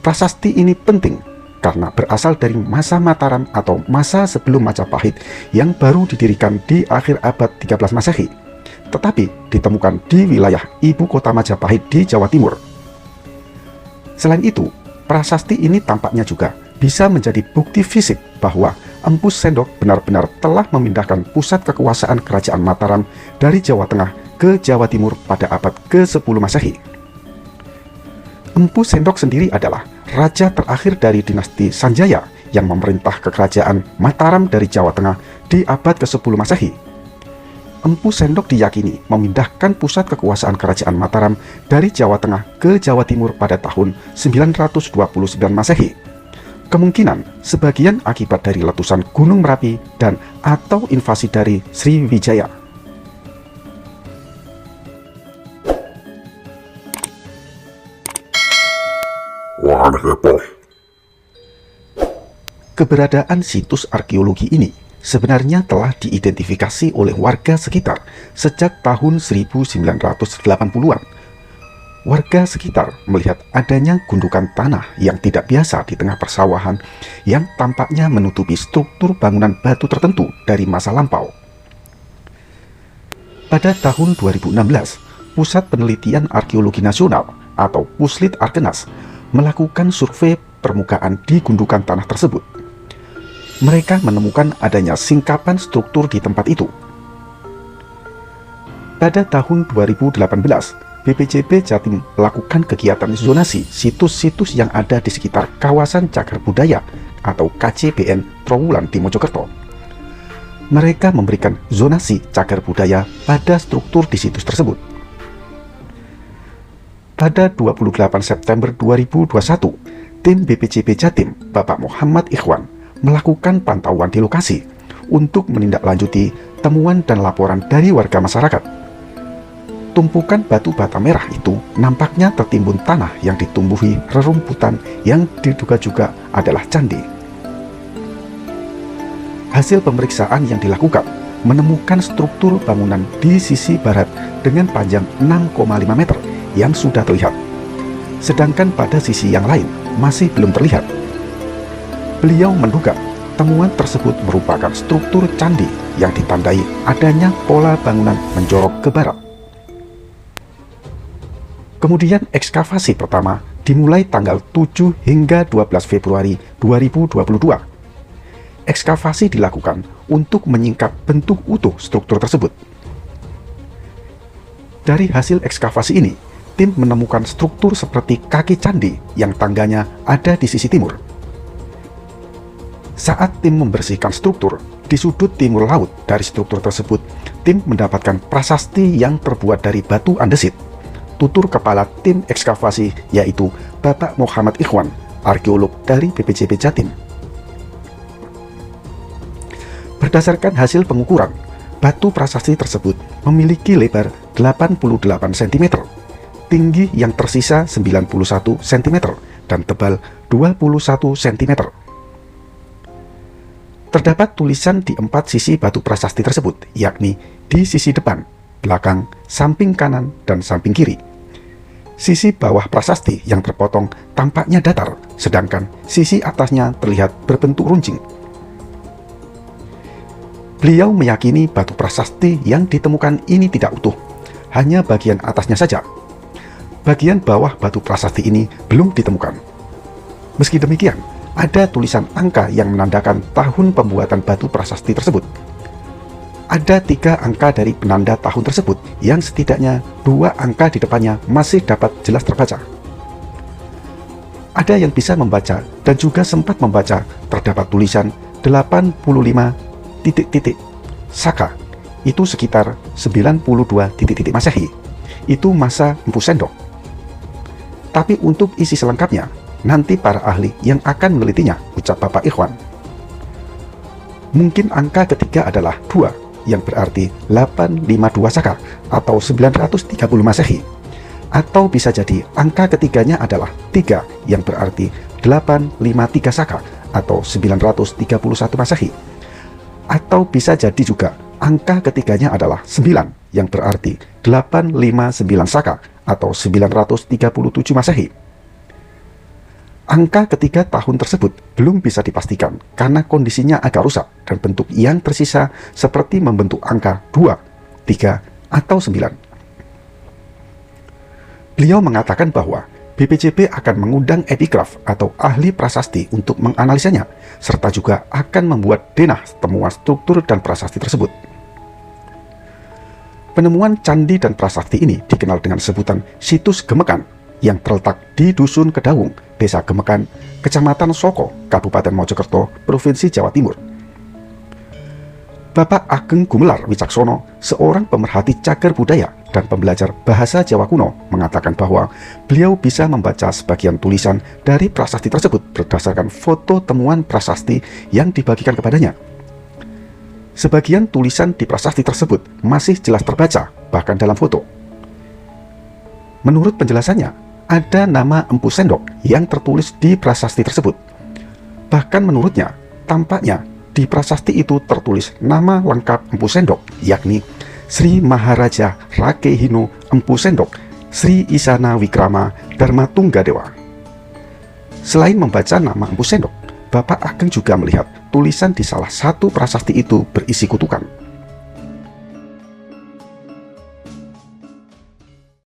Prasasti ini penting karena berasal dari masa Mataram atau masa sebelum Majapahit yang baru didirikan di akhir abad 13 Masehi, tetapi ditemukan di wilayah ibu kota Majapahit di Jawa Timur. Selain itu, prasasti ini tampaknya juga bisa menjadi bukti fisik bahwa Empu Sendok benar-benar telah memindahkan pusat kekuasaan kerajaan Mataram dari Jawa Tengah ke Jawa Timur pada abad ke-10 Masehi. Empu Sendok sendiri adalah raja terakhir dari dinasti Sanjaya yang memerintah kerajaan Mataram dari Jawa Tengah di abad ke-10 Masehi. Empu Sendok diyakini memindahkan pusat kekuasaan kerajaan Mataram dari Jawa Tengah ke Jawa Timur pada tahun 929 Masehi. Kemungkinan sebagian akibat dari letusan Gunung Merapi dan atau invasi dari Sriwijaya. Wahana heboh. Keberadaan situs arkeologi ini sebenarnya telah diidentifikasi oleh warga sekitar sejak tahun 1980-an. Warga sekitar melihat adanya gundukan tanah yang tidak biasa di tengah persawahan yang tampaknya menutupi struktur bangunan batu tertentu dari masa lampau. Pada tahun 2016, Pusat Penelitian Arkeologi Nasional atau Puslit Arkenas melakukan survei permukaan di gundukan tanah tersebut. Mereka menemukan adanya singkapan struktur di tempat itu. Pada tahun 2018, BPJB Jatim melakukan kegiatan zonasi situs-situs yang ada di sekitar kawasan Cagar Budaya atau KCBN Trowulan di Mojokerto. Mereka memberikan zonasi cagar budaya pada struktur di situs tersebut. Pada 28 September 2021, tim BPJB Jatim, Bapak Muhammad Ikhwan, melakukan pantauan di lokasi untuk menindaklanjuti temuan dan laporan dari warga masyarakat. Tumpukan batu bata merah itu nampaknya tertimbun tanah yang ditumbuhi rerumputan yang diduga juga adalah candi. Hasil pemeriksaan yang dilakukan menemukan struktur bangunan di sisi barat dengan panjang 6,5 meter yang sudah terlihat, sedangkan pada sisi yang lain masih belum terlihat. Beliau menduga temuan tersebut merupakan struktur candi yang ditandai adanya pola bangunan menjorok ke barat. Kemudian ekskavasi pertama dimulai tanggal 7 hingga 12 Februari 2022. Ekskavasi dilakukan untuk menyingkap bentuk utuh struktur tersebut. Dari hasil ekskavasi ini, tim menemukan struktur seperti kaki candi yang tangganya ada di sisi timur. Saat tim membersihkan struktur, di sudut timur laut dari struktur tersebut, tim mendapatkan prasasti yang terbuat dari batu andesit. Tutur kepala tim ekskavasi yaitu Bapak Muhammad Ikhwan, arkeolog dari BPJB Jatim. Berdasarkan hasil pengukuran, batu prasasti tersebut memiliki lebar 88 cm, tinggi yang tersisa 91 cm, dan tebal 21 cm. Terdapat tulisan di 4 sisi batu prasasti tersebut, yakni di sisi depan, belakang, samping kanan, dan samping kiri. Sisi bawah prasasti yang terpotong tampaknya datar, sedangkan sisi atasnya terlihat berbentuk runcing. Beliau meyakini batu prasasti yang ditemukan ini tidak utuh, hanya bagian atasnya saja. Bagian bawah batu prasasti ini belum ditemukan. Meski demikian, ada tulisan angka yang menandakan tahun pembuatan batu prasasti tersebut. Ada 3 angka dari penanda tahun tersebut yang setidaknya 2 angka di depannya masih dapat jelas terbaca. Ada yang bisa membaca dan juga sempat membaca terdapat tulisan 85 titik-titik Saka, itu sekitar 92 titik-titik Masehi. Itu masa Empu Sendok. Tapi untuk isi selengkapnya, nanti para ahli yang akan menelitinya, ucap Bapak Ikhwan. Mungkin angka ketiga adalah 2, yang berarti 852 Saka atau 930 Masehi. Atau bisa jadi angka ketiganya adalah 3, yang berarti 853 Saka atau 931 Masehi. Atau bisa jadi juga angka ketiganya adalah 9, yang berarti 859 Saka atau 937 Masehi. Angka ketiga tahun tersebut belum bisa dipastikan karena kondisinya agak rusak dan bentuk yang tersisa seperti membentuk angka 2, 3, atau 9. Beliau mengatakan bahwa BPJP akan mengundang epigraf atau ahli prasasti untuk menganalisanya, serta juga akan membuat denah temuan struktur dan prasasti tersebut. Penemuan candi dan prasasti ini dikenal dengan sebutan situs Gemekan yang terletak di Dusun Kedawung, Desa Gemekan, Kecamatan Soko, Kabupaten Mojokerto, Provinsi Jawa Timur. Bapak Ageng Gumelar Wicaksono, seorang pemerhati cagar budaya dan pembelajar bahasa Jawa kuno, mengatakan bahwa beliau bisa membaca sebagian tulisan dari prasasti tersebut berdasarkan foto temuan prasasti yang dibagikan kepadanya. Sebagian tulisan di prasasti tersebut masih jelas terbaca, bahkan dalam foto. Menurut penjelasannya, ada nama Empu Sendok yang tertulis di prasasti tersebut. Bahkan menurutnya, tampaknya di prasasti itu tertulis nama lengkap Empu Sendok, yakni Sri Maharaja Rakehino Empu Sendok, Sri Isana Wikrama Dharma Tunggadewa. Selain membaca nama Empu Sendok, Bapak Ageng juga melihat tulisan di salah satu prasasti itu berisi kutukan.